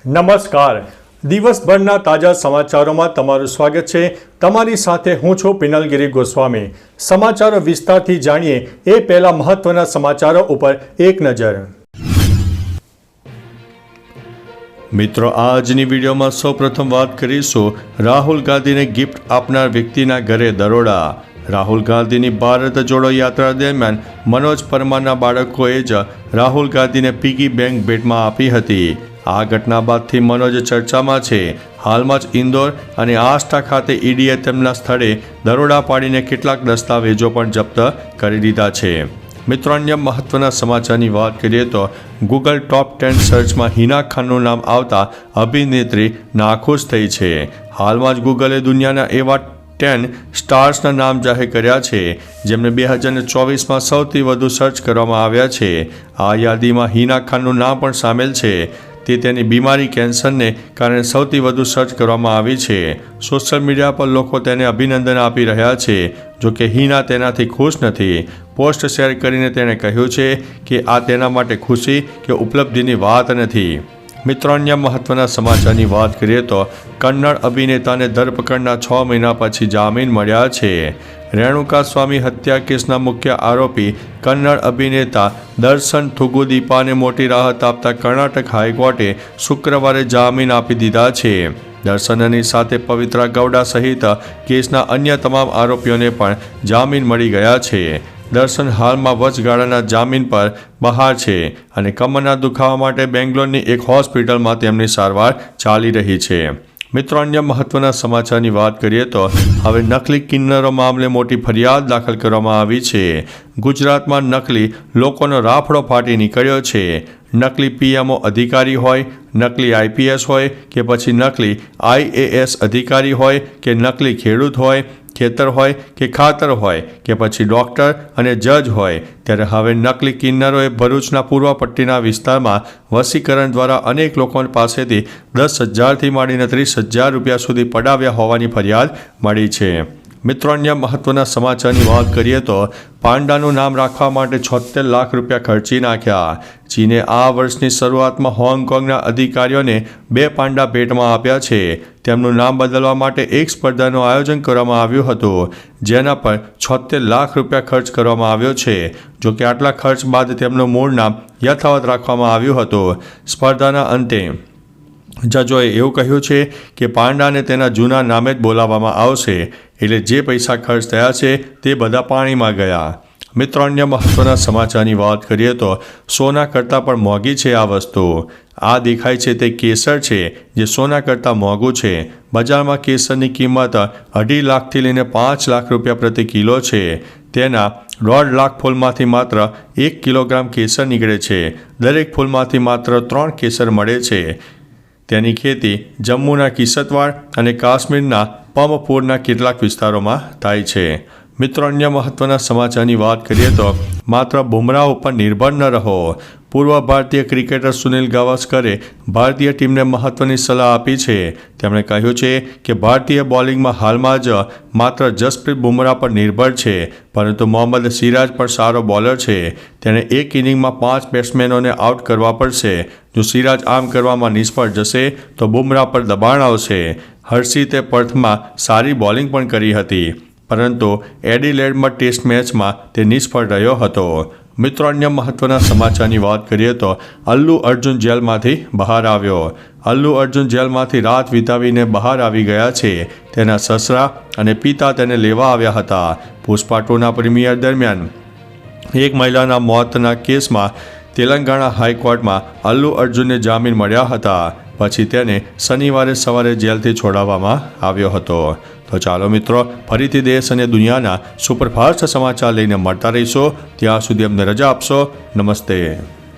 નમસ્કાર. દિવસભરના તાજા સમાચારોમાં તમારું સ્વાગત છે. તમારી સાથે હું છું પિનલગીરી ગોસ્વામી. સમાચારો વિસ્તારથી જાણીએ એ પહેલા મહત્વના સમાચારો ઉપર એક નજર. મિત્રો, આજની વિડીયોમાં સૌપ્રથમ વાત કરીશું રાહુલ ગાંધીને ગિફ્ટ આપનાર વ્યક્તિના ઘરે દરોડા. રાહુલ ગાંધીની ભારત જોડો યાત્રા દરમિયાન મનોજ પરમારના બાળકોએ જ રાહુલ ગાંધીને પીગી બેંક ભેટમાં આપી હતી. આ ઘટના બાદથી મનોજ ચર્ચામાં છે. હાલમાં જ ઇન્દોર અને આષ્ટા ખાતે ઈડીએ તેમના સ્થળે દરોડા પાડીને કેટલાક દસ્તાવેજો પણ જપ્ત કરી દીધા છે. મિત્રો, અન્ય મહત્વના સમાચારની વાત કરીએ તો ગૂગલ ટોપ 10 સર્ચમાં હિના ખાનનું નામ આવતા અભિનેત્રી નાખુશ થઈ છે. હાલમાં જ ગૂગલે દુનિયાના એવા 10 સ્ટાર્સના નામ જાહેર કર્યા છે જેમને 2024માં સૌથી વધુ સર્ચ કરવામાં આવ્યા છે. આ યાદીમાં હિના ખાનનું નામ પણ સામેલ છે. તે તેની બીમારી કેન્સરને કારણે સૌથી વધુ સર્ચ કરવામાં આવી છે. સોશિયલ મીડિયા પર લોકો તેને અભિનંદન આપી રહ્યા છે. જોકે હિના તેનાથી ખુશ નથી. પોસ્ટ શેર કરીને તેણે કહ્યું છે કે આ તેના માટે ખુશી કે ઉપલબ્ધિની વાત નથી. મિત્રો, અન્ય મહત્વના સમાચારની વાત કરીએ તો કન્નડ અભિનેતાને ધરપકડના 6 મહિના પછી જામીન મળ્યા છે. રેણુકા સ્વામી હત્યા કેસના મુખ્ય આરોપી કન્નડ અભિનેતા દર્શન થુગુદીપાને મોટી રાહત આપતા કર્ણાટક હાઈકોર્ટે શુક્રવારે જામીન આપી દીધા છે. દર્શનની સાથે પવિત્રા ગૌડા સહિત કેસના અન્ય તમામ આરોપીઓને પણ જામીન મળી ગયા છે. દર્શન હાલમાં વચગાળાના જામીન પર બહાર છે અને કમરના દુખાવા માટે બેંગ્લોરની એક હોસ્પિટલમાં તેમની સારવાર ચાલી રહી છે. મિત્રો, અન્ય મહત્વના સમાચારની વાત કરીએ તો હવે નકલી કિન્નરો મામલે મોટી ફરિયાદ દાખલ કરવામાં આવી છે. ગુજરાતમાં નકલી લોકોનો રાફડો ફાટી નીકળ્યો છે. નકલી પીએમઓ અધિકારી હોય, નકલી આઈપીએસ હોય કે પછી નકલી આઈએએસ અધિકારી હોય કે નકલી ખેડૂત હોય, ખેતર હોય કે ખાતર હોય કે પછી ડૉક્ટર અને જજ હોય, ત્યારે હવે નકલી કિન્નરોએ ભરૂચના પૂર્વ પટ્ટીના વિસ્તારમાં વસીકરણ દ્વારા અનેક લોકો પાસેથી 10,000થી માંડીને 30,000 રૂપિયા સુધી પડાવ્યા હોવાની ફરિયાદ મળી છે. મિત્રો, અન્ય મહત્વના સમાચારની વાત કરીએ તો પાંડાનું નામ રાખવા માટે 76 લાખ રૂપિયા ખર્ચી નાખ્યા. ચીને આ વર્ષની શરૂઆતમાં હોંગકોંગના અધિકારીઓને 2 પાંડા ભેટમાં આપ્યા છે. તેમનું નામ બદલવા માટે એક સ્પર્ધાનું આયોજન કરવામાં આવ્યું હતું, જેના પર 76 લાખ રૂપિયા ખર્ચ કરવામાં આવ્યો છે. જોકે આટલા ખર્ચ બાદ તેમનું મૂળ નામ યથાવત રાખવામાં આવ્યું હતું. સ્પર્ધાના અંતે જજોએ એવું કહ્યું છે કે પાંડાને તેના જૂના નામે જ બોલાવવામાં આવશે, એટલે જે પૈસા ખર્ચ થયા છે તે બધા પાણીમાં ગયા. મિત્રો, અન્ય મહત્વના સમાચારની વાત કરીએ તો સોના કરતાં પણ મોંઘી છે આ વસ્તુ. આ દેખાય છે તે કેસર છે જે સોના કરતાં મોંઘું છે. બજારમાં કેસરની કિંમત 2.5 લાખથી લઈને 5 લાખ રૂપિયા પ્રતિ કિલો છે. તેના 1.5 લાખ ફૂલમાંથી માત્ર 1 કિલોગ્રામ કેસર નીકળે છે. દરેક ફૂલમાંથી માત્ર 3 કેસર મળે છે. તેની ખેતી જમ્મુના કિસતવાડ અને કાશ્મીરના પમપુરના કેટલાક વિસ્તારોમાં થાય છે. મિત્રો, અન્ય મહત્વના સમાચારની વાત કરીએ તો માત્ર બુમરાહ ઉપર નિર્ભર ન રહો. પૂર્વ ભારતીય ક્રિકેટર સુનિલ ગાવસ્કરે ભારતીય ટીમને મહત્વની સલાહ આપી છે. તેમણે કહ્યું છે કે ભારતીય બોલિંગમાં હાલમાં જ માત્ર જસપ્રીત બુમરાહ પર નિર્ભર છે, પરંતુ મોહમ્મદ સિરાજ પણ સારો બોલર છે. તેણે એક ઇનિંગમાં 5 બેટ્સમેનોને આઉટ કરવા પડશે. જો સિરાજ આમ કરવામાં નિષ્ફળ જશે તો બુમરાહ પર દબાણ આવશે. હર્ષિતે પર્થમાં સારી બોલિંગ પણ કરી હતી, પરંતુ એડિલેડમાં ટેસ્ટ મેચમાં તે નિષ્ફળ રહ્યો હતો. મિત્રો, અન્ય મહત્વના સમાચારની વાત કરીએ તો અલ્લુ અર્જુન જેલમાંથી બહાર આવ્યો. અલ્લુ અર્જુન જેલમાંથી રાત વિતાવીને બહાર આવી ગયા છે. તેના સસરા અને પિતા તેને લેવા આવ્યા હતા. પુષ્પા 2ના પ્રીમિયર દરમિયાન એક મહિલાના મોતના કેસમાં તેલંગાણા હાઈકોર્ટમાં અલ્લુ અર્જુનને જામીન મળ્યા હતા. પછી તેને શનિવારે સવારે જેલથી છોડાવવામાં આવ્યો હતો. તો ચાલો મિત્રો, ફરીથી દેશ અને દુનિયાના સુપરફાસ્ટ સમાચાર લઈને મળતા રહીશો. ત્યાં સુધી અમને રજા આપશો. નમસ્તે.